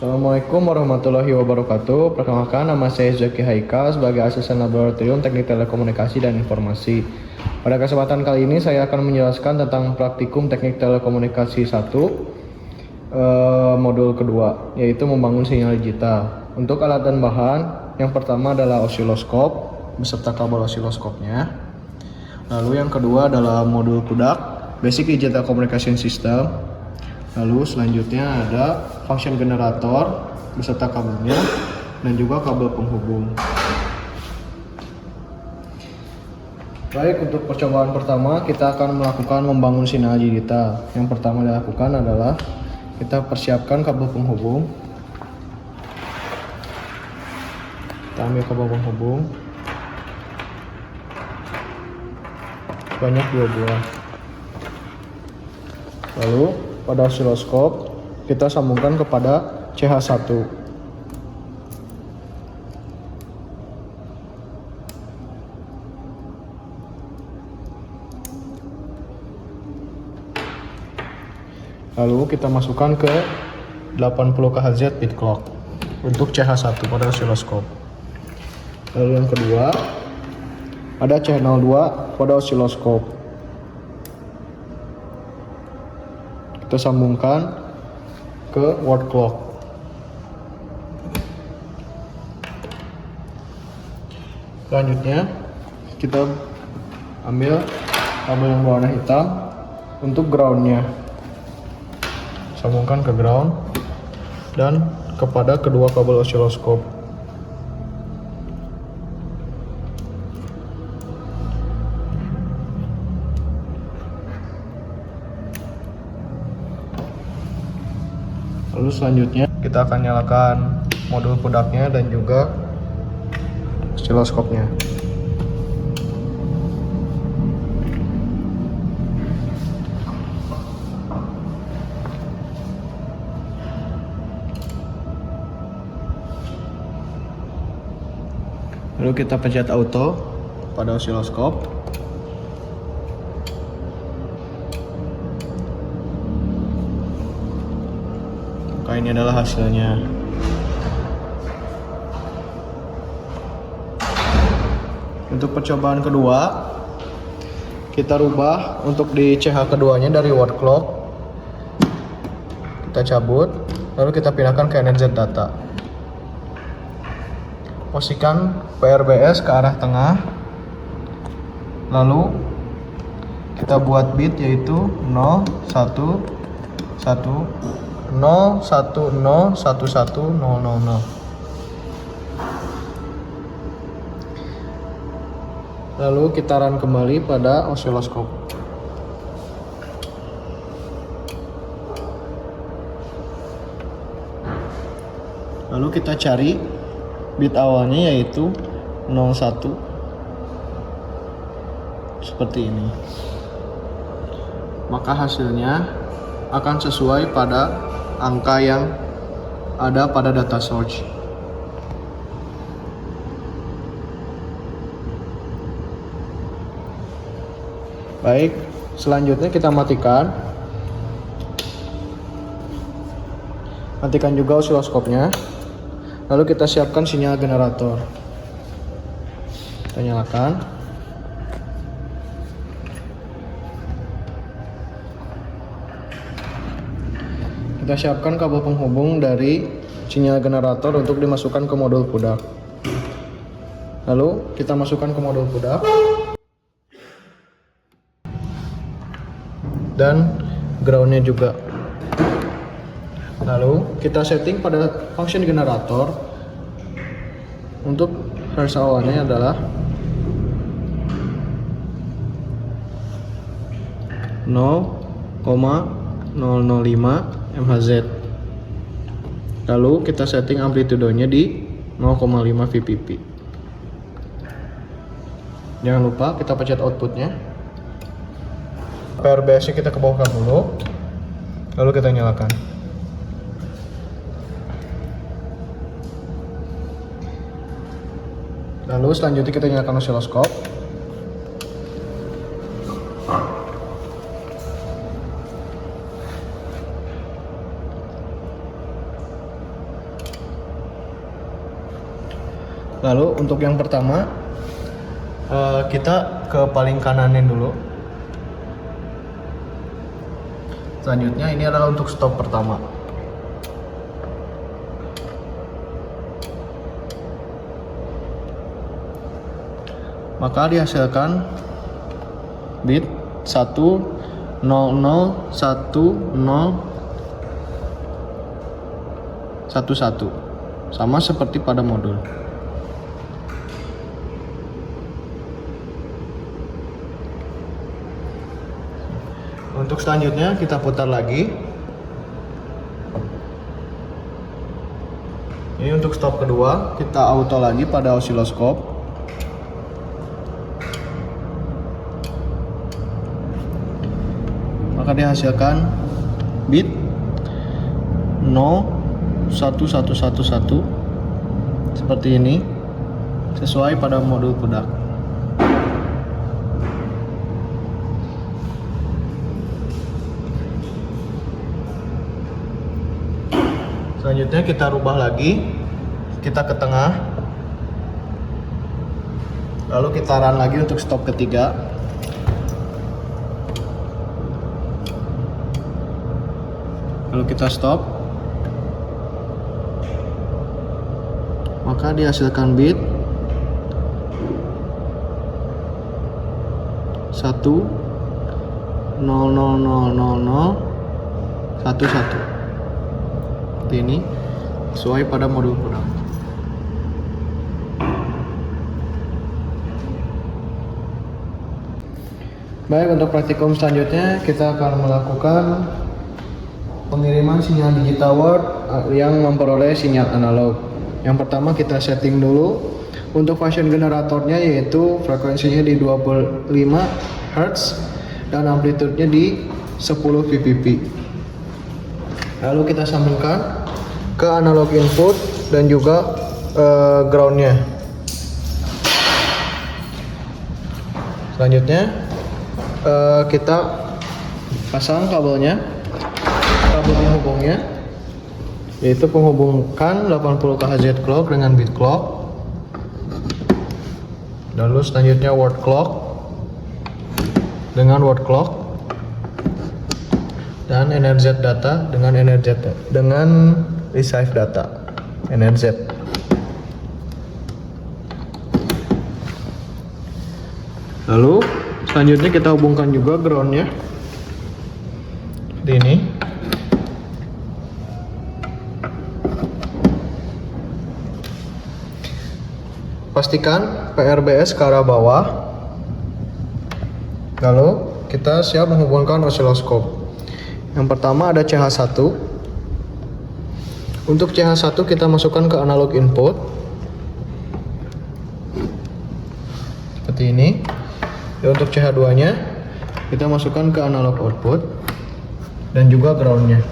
Assalamualaikum warahmatullahi wabarakatuh. Perkenalkan, nama saya Zaki Haikal sebagai asisten laboratorium teknik telekomunikasi dan informasi. Pada kesempatan kali ini saya akan menjelaskan tentang praktikum teknik telekomunikasi 1, modul kedua, yaitu membangun sinyal digital. Untuk alat dan bahan, yang pertama adalah osiloskop beserta kabel osiloskopnya. Lalu yang kedua adalah modul PUDAK, Basic Digital Communication System. Lalu selanjutnya ada function generator beserta kabelnya dan juga kabel penghubung. Baik, untuk percobaan pertama kita akan melakukan membangun sinyal digital. Yang pertama dilakukan adalah kita persiapkan kabel penghubung. Kita ambil kabel penghubung banyak 2 buah. Lalu pada osiloskop kita sambungkan kepada CH1. Lalu kita masukkan ke 80 kHz bit clock untuk CH1 pada osiloskop. Lalu yang kedua ada channel 2 pada osiloskop. Kita sambungkan ke word clock. Selanjutnya kita ambil kabel yang berwarna hitam untuk groundnya, sambungkan ke ground dan kepada kedua kabel osiloskop. Lalu selanjutnya kita akan nyalakan modul PUDAK-nya dan juga osiloskopnya. Lalu kita pencet auto pada osiloskop. Maka ini adalah hasilnya. Untuk percobaan kedua, kita rubah untuk di CH keduanya dari word clock. Kita cabut, lalu kita pindahkan ke NZ data. Posisikan PRBS ke arah tengah. Lalu kita buat bit yaitu 0 1 1 0 1 0 1 1 0 0 0. Lalu kita run kembali pada osiloskop. Lalu kita cari bit awalnya yaitu 01 seperti ini. Maka hasilnya akan sesuai pada angka yang ada pada data source. Baik, selanjutnya kita matikan juga osiloskopnya. Lalu kita siapkan sinyal generator. Kita nyalakan. Kita siapkan kabel penghubung dari sinyal generator untuk dimasukkan ke modul PUDAK. Lalu kita masukkan ke modul PUDAK dan groundnya juga. Lalu kita setting pada function generator. Untuk harga awalnya adalah 0,005 MHz. Lalu kita setting amplitudonya di 0,5 VPP. Jangan lupa kita pencet outputnya. PRBS-nya kita ke bawah dulu. Lalu kita nyalakan. Lalu selanjutnya kita nyalakan osiloskop. Lalu untuk yang pertama kita ke paling kananin dulu. Selanjutnya ini adalah untuk stop pertama. Maka dihasilkan bit 1001011 sama seperti pada modul. Untuk selanjutnya kita putar lagi. Ini untuk stop kedua, kita auto lagi pada osiloskop. Maka dihasilkan bit 01111 seperti ini, sesuai pada modul pudak. Selanjutnya kita rubah lagi, kita ke tengah, lalu kita run lagi untuk stop ketiga. Lalu kita stop, maka dihasilkan bit 1000011 ini sesuai pada modul pudak. Baik, untuk praktikum selanjutnya kita akan melakukan pengiriman sinyal digital word yang memperoleh sinyal analog. Yang pertama kita setting dulu untuk function generatornya, yaitu frekuensinya di 25 Hz dan amplitudenya di 10 VPP. Lalu kita sambungkan ke analog input dan juga groundnya. Selanjutnya kita pasang kabelnya, kabel penghubungnya, yaitu penghubungkan 80 kHz clock dengan bit clock. Lalu selanjutnya word clock dengan word clock, dan NRZ data dengan receive data NRZ. Lalu selanjutnya kita hubungkan juga groundnya di ini. Pastikan PRBS ke arah bawah. Lalu kita siap menghubungkan osiloskop. Yang pertama ada CH1. Untuk CH1 kita masukkan ke analog input seperti ini. Dan untuk CH2 nya kita masukkan ke analog output dan juga groundnya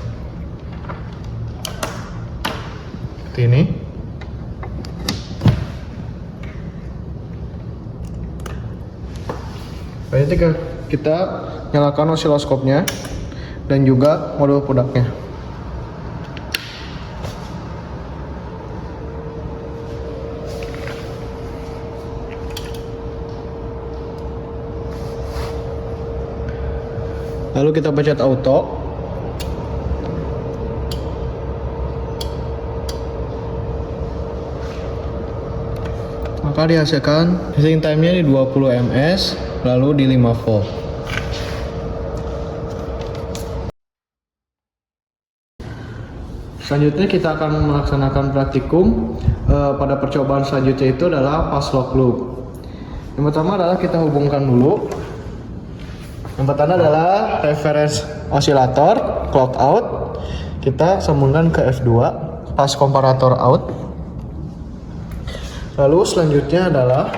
seperti ini. Selanjutnya kita nyalakan osiloskopnya dan juga modul pudaknya. Lalu kita pencet auto. Maka dihasilkan setting time-nya di 20 ms, lalu di 5 volt. Selanjutnya kita akan melaksanakan praktikum pada percobaan selanjutnya, itu adalah pass lock loop. Yang pertama adalah kita hubungkan dulu. Yang pertama adalah reference osilator clock out. Kita sambungkan ke F2 pass comparator out. Lalu selanjutnya adalah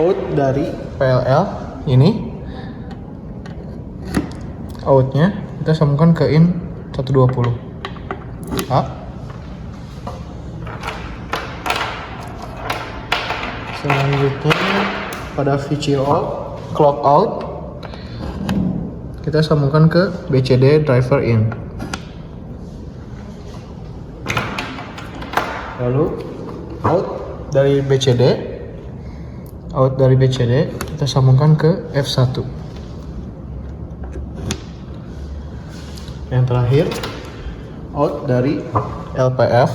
out dari PLL ini. Outnya kita sambungkan ke in 120 A. Selanjutnya pada VCO clock out kita sambungkan ke BCD driver in. Lalu out dari BCD kita sambungkan ke F1. Yang terakhir out dari LPF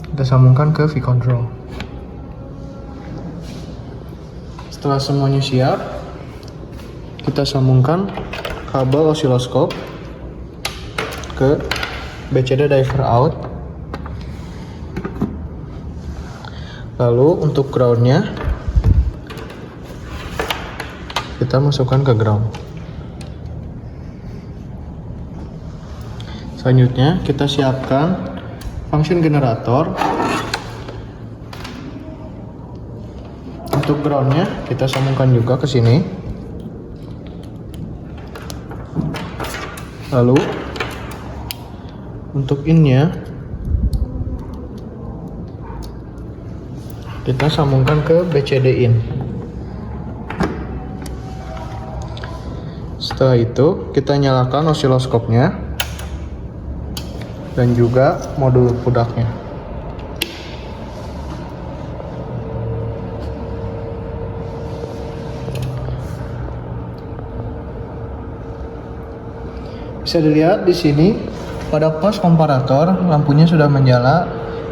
kita sambungkan ke V-Control. Setelah semuanya siap, kita sambungkan kabel osiloskop ke BCD driver out. Lalu untuk groundnya kita masukkan ke ground. Selanjutnya kita siapkan function generator. Untuk groundnya kita sambungkan juga ke sini. Lalu untuk innya kita sambungkan ke BCD in. Setelah itu kita nyalakan osiloskopnya dan juga modul pudaknya. Bisa dilihat di sini pada pas komparator lampunya sudah menyala,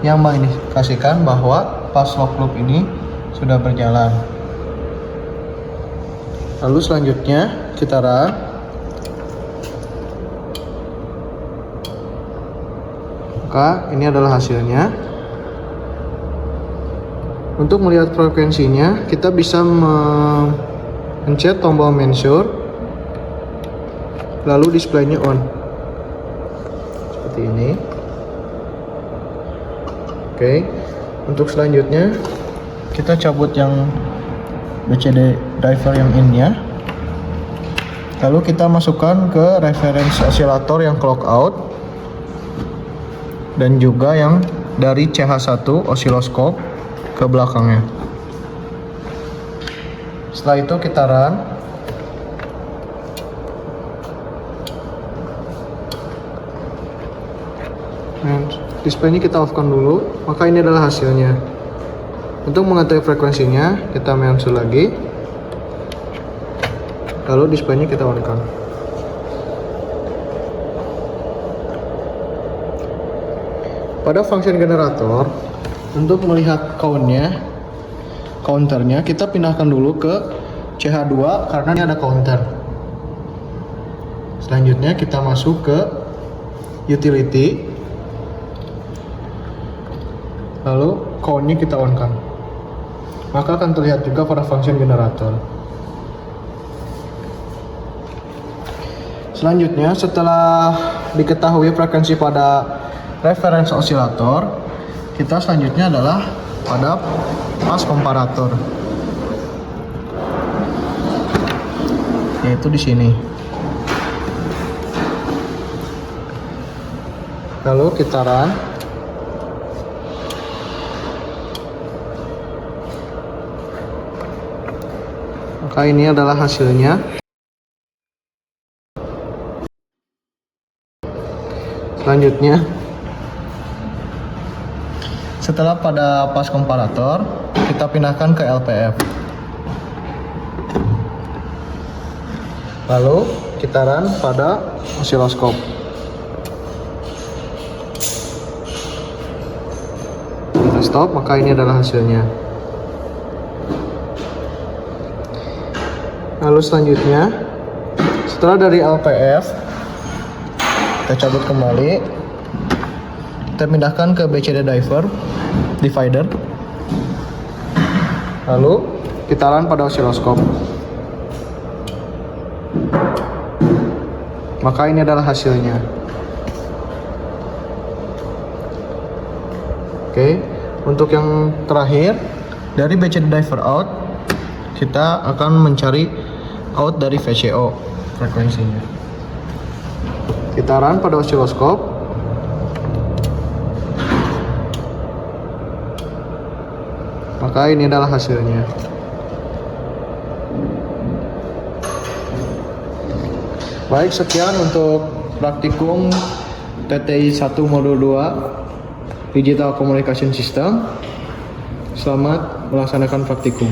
yang mengindikasikan bahwa pas lock loop ini sudah berjalan. Lalu selanjutnya kita run. Maka ini adalah hasilnya. Untuk melihat frekuensinya kita bisa mencet tombol measure, lalu displaynya on seperti ini. Oke, untuk selanjutnya kita cabut yang BCD driver yang in-nya, lalu kita masukkan ke reference osilator yang clock out dan juga yang dari CH1 osiloskop ke belakangnya. Setelah itu kita run. Display ini kita off-kan dulu, maka ini adalah hasilnya. Untuk mengetahui frekuensinya, kita mention lagi, lalu display-nya kita on-kan. Pada function generator, untuk melihat counternya kita pindahkan dulu ke CH2 karena ini ada counter. Selanjutnya kita masuk ke utility. Lalu count-nya kita on-kan, maka akan terlihat juga pada function generator. Selanjutnya, setelah diketahui frekuensi pada reference osilator, kita selanjutnya adalah pada pas komparator, yaitu di sini. Lalu kita run. Maka ini adalah hasilnya. Selanjutnya, setelah pada pas komparator, kita pindahkan ke LPF. Lalu kita run pada osiloskop. Kita stop, maka ini adalah hasilnya. Lalu selanjutnya, setelah dari LPF kita cabut kembali, kita pindahkan ke BCD divider, lalu kita run pada osiloskop. Maka ini adalah hasilnya. Oke, untuk yang terakhir dari BCD driver out, kita akan mencari out dari VCO frekuensinya. Kita run pada osiloskop. Maka ini adalah hasilnya. Baik, sekian untuk praktikum TTI 1 Modul 2 Digital Communication System. Selamat melaksanakan praktikum.